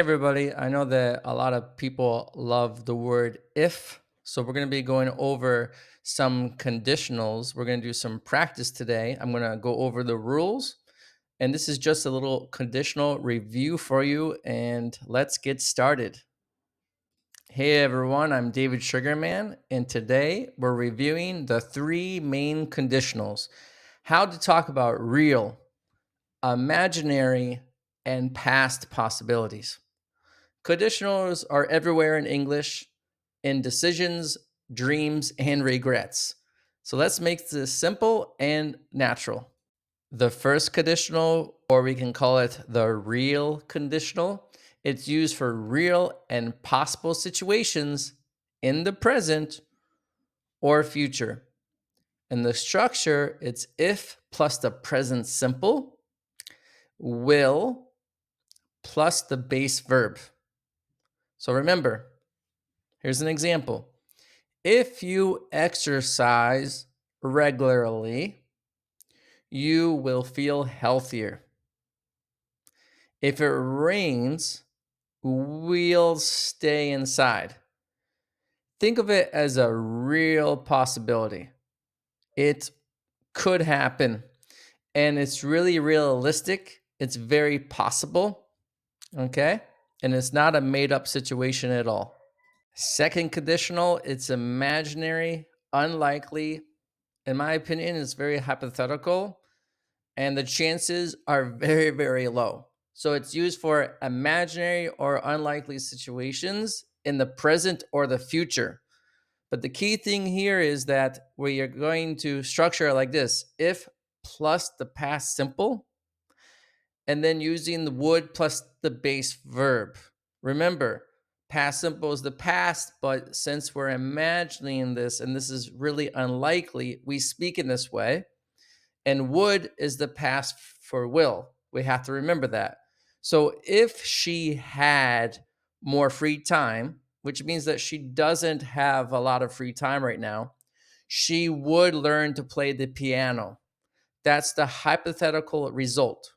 everybody. I know that a lot of people love the word if. So, we're going to be going over some conditionals. We're going to do some practice today. I'm going to go over the rules. And this is just a little conditional review for you. And let's get started. Hey, everyone. I'm David Sugarman. And today we're reviewing the three main conditionals: how to talk about real, imaginary, and past possibilities. Conditionals are everywhere in English, in decisions, dreams, and regrets. So let's make this simple and natural. The first conditional, or we can call it the real conditional, it's used for real and possible situations in the present or future. In the structure, it's if plus the present simple, will plus the base verb. So remember, here's an example. If you exercise regularly, you will feel healthier. If it rains, we'll stay inside. Think of it as a real possibility. It could happen, and it's really realistic. It's very possible, okay? And it's not a made up situation at all. Second conditional, it's imaginary, unlikely. In my opinion, it's very hypothetical, and the chances are very, very low. So it's used for imaginary or unlikely situations in the present or the future. But the key thing here is that we are going to structure it like this: if plus the past simple, and then using the would plus the base verb. Remember, past simple is the past, but since we're imagining this and this is really unlikely, we speak in this way. And would is the past for will. We have to remember that. So if she had more free time, which means that she doesn't have a lot of free time right now, she would learn to play the piano. That's the hypothetical result.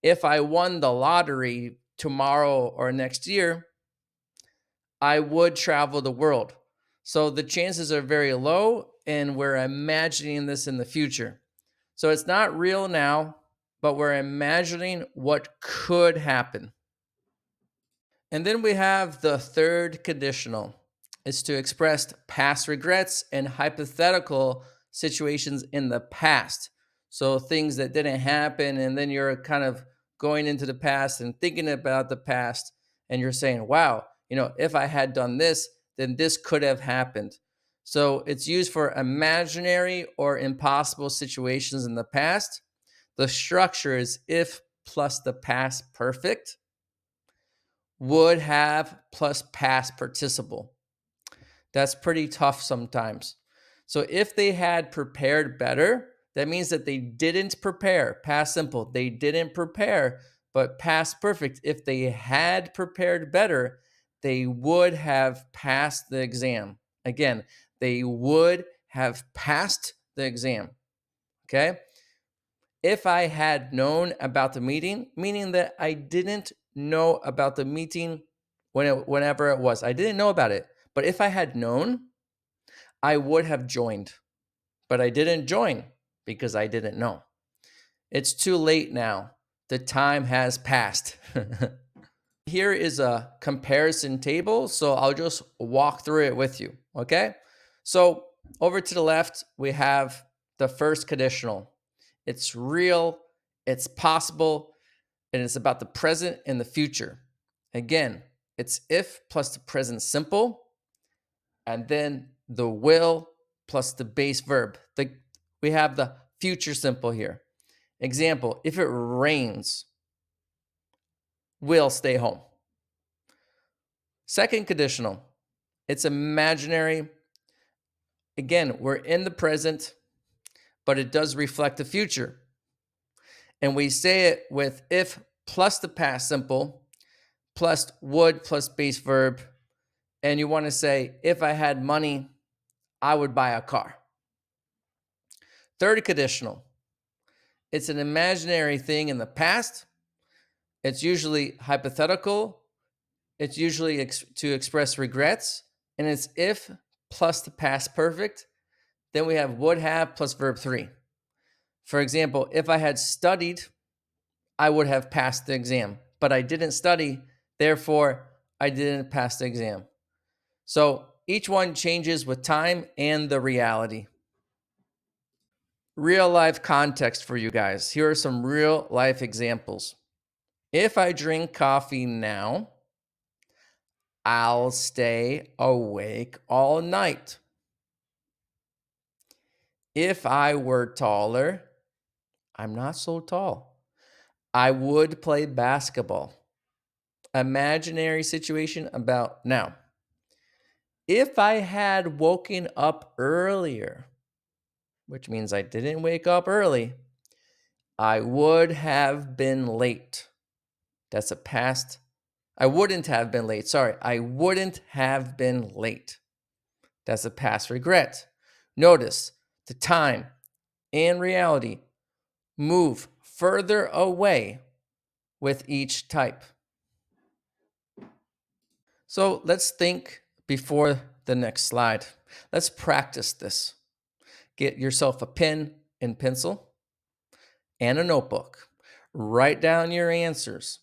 If I won the lottery tomorrow or next year, I would travel the world. So the chances are very low, and we're imagining this in the future. So it's not real now, but we're imagining what could happen. And then we have the third conditional. It's to express past regrets and hypothetical situations in the past. So things that didn't happen, and then you're kind of going into the past and thinking about the past, and you're saying, wow, if I had done this, then this could have happened. So it's used for imaginary or impossible situations in the past. The structure is if plus the past perfect, would have plus past participle. That's pretty tough sometimes. So if they had prepared better, that means that they didn't prepare. Past simple, they didn't prepare, but past perfect, if they had prepared better, they would have passed the exam. Again, they would have passed the exam. Okay? If I had known about the meeting, meaning that I didn't know about the meeting whenever it was. I didn't know about it. But if I had known, I would have joined. But I didn't join because I didn't know. It's too late now. The time has passed. Here is a comparison table, so I'll just walk through it with you, okay? So over to the left, we have the first conditional. It's real, it's possible, and it's about the present and the future. Again, it's if plus the present simple, and then the will plus the base verb. We have the future simple here. Example, if it rains, we'll stay home. Second conditional, it's imaginary. Again, we're in the present, but it does reflect the future. And we say it with if plus the past simple, plus would plus base verb. And you want to say, if I had money, I would buy a car. Third conditional, it's an imaginary thing in the past. It's usually hypothetical. It's usually to express regrets, and it's if plus the past perfect. Then we have would have plus verb 3. For example, if I had studied, I would have passed the exam, but I didn't study, therefore, I didn't pass the exam. So each one changes with time and the reality. Real life context for you guys. Here are some real life examples. If I drink coffee now, I'll stay awake all night. If I were taller, I'm not so tall. I would play basketball. Imaginary situation about now. If I had woken up earlier, which means I didn't wake up early, I would have been late. That's a past. I wouldn't have been late. Sorry, I wouldn't have been late. That's a past regret. Notice the time and reality move further away with each type. So let's think before the next slide. Let's practice this. Get yourself a pen and pencil and a notebook. Write down your answers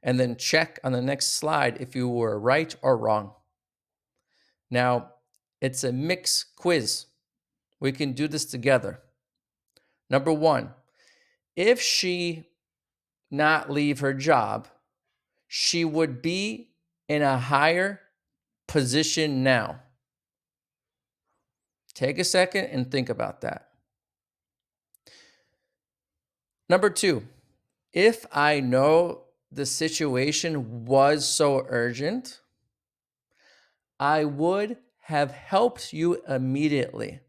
and then check on the next slide if you were right or wrong. Now, it's a mixed quiz. We can do this together. Number 1, if she not leave her job, she would be in a higher position now. Take a second and think about that. Number 2, if I know the situation was so urgent, I would have helped you immediately.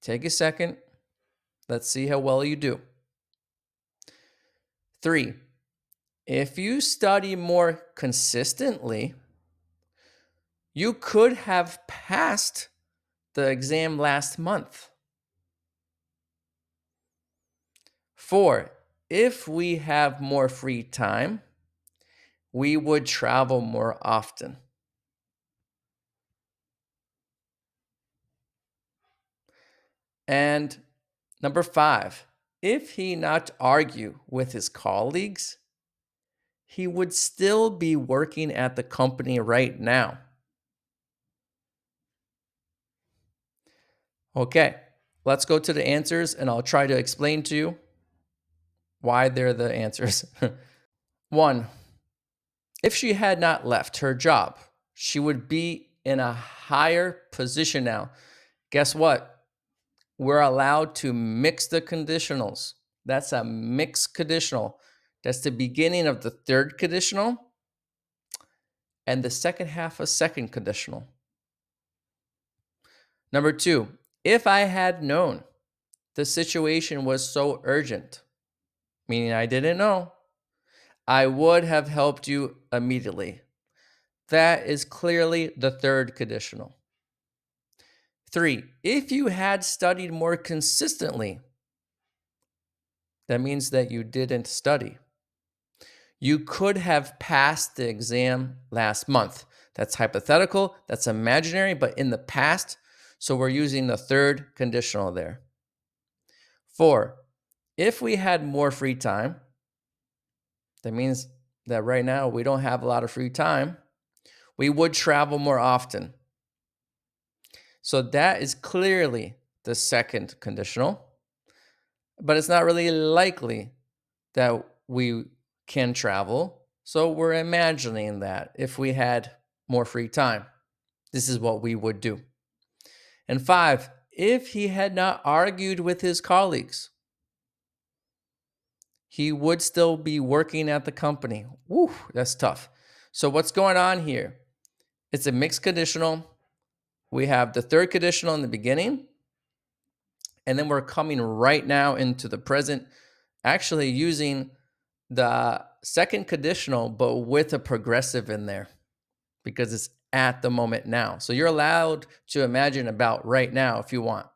Take a second. Let's see how well you do. 3, if you study more consistently, you could have passed the exam last month. 4, if we have more free time, we would travel more often. And number 5, if he not argue with his colleagues, he would still be working at the company right now. Okay, let's go to the answers and I'll try to explain to you why they're the answers. 1, if she had not left her job, she would be in a higher position now. Guess what? We're allowed to mix the conditionals. That's a mixed conditional. That's the beginning of the third conditional and the second half of second conditional. Number 2, if I had known the situation was so urgent, meaning I didn't know, I would have helped you immediately. That is clearly the third conditional. 3, if you had studied more consistently, that means that you didn't study. You could have passed the exam last month. That's hypothetical, that's imaginary, but in the past. So we're using the third conditional there. 4, if we had more free time, that means that right now we don't have a lot of free time. We would travel more often. So that is clearly the second conditional, but it's not really likely that we can travel. So we're imagining that if we had more free time, this is what we would do. And 5, if he had not argued with his colleagues, he would still be working at the company. Woo, that's tough. So what's going on here? It's a mixed conditional. We have the third conditional in the beginning, and then we're coming right now into the present, actually using the second conditional, but with a progressive in there because it's at the moment now. So you're allowed to imagine about right now if you want.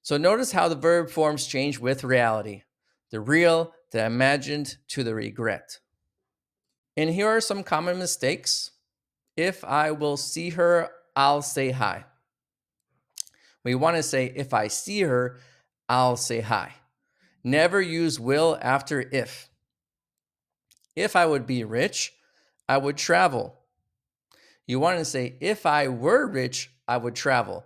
So notice how the verb forms change with reality. The real the imagined to the regret. And here are some common mistakes. If I will see her, I'll say hi. We want to say, if I see her, I'll say hi. Never use will after if. If I would be rich, I would travel. You want to say, if I were rich, I would travel.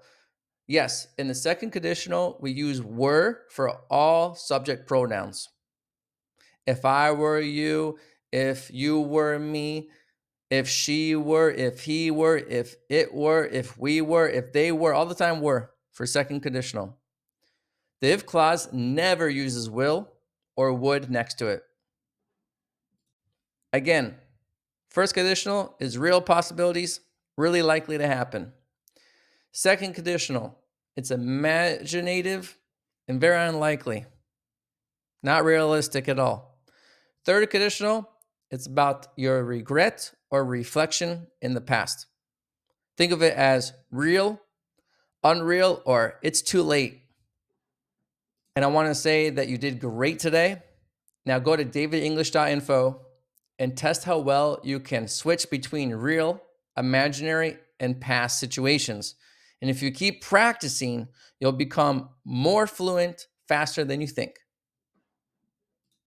Yes, in the second conditional, we use were for all subject pronouns. If I were you, if you were me, if she were, if he were, if it were, if we were, if they were, all the time were for second conditional. The if clause never uses will or would next to it. Again, first conditional is real possibilities, really likely to happen. Second conditional, it's imaginative and very unlikely, not realistic at all. Third conditional, it's about your regret or reflection in the past. Think of it as real, unreal, or it's too late. And I want to say that you did great today. Now go to davidenglish.info and test how well you can switch between real, imaginary, and past situations. And if you keep practicing, you'll become more fluent faster than you think.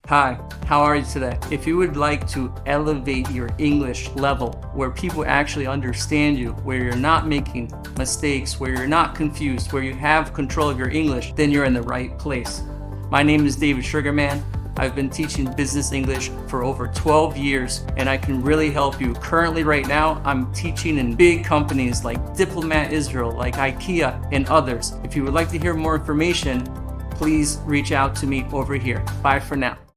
Hi, how are you today? If you would like to elevate your English level where people actually understand you, where you're not making mistakes, where you're not confused, where you have control of your English, then you're in the right place. My name is David Sugarman. I've been teaching business English for over 12 years, and I can really help you. Currently, right now, I'm teaching in big companies like Diplomat Israel, like IKEA, and others. If you would like to hear more information, please reach out to me over here. Bye for now.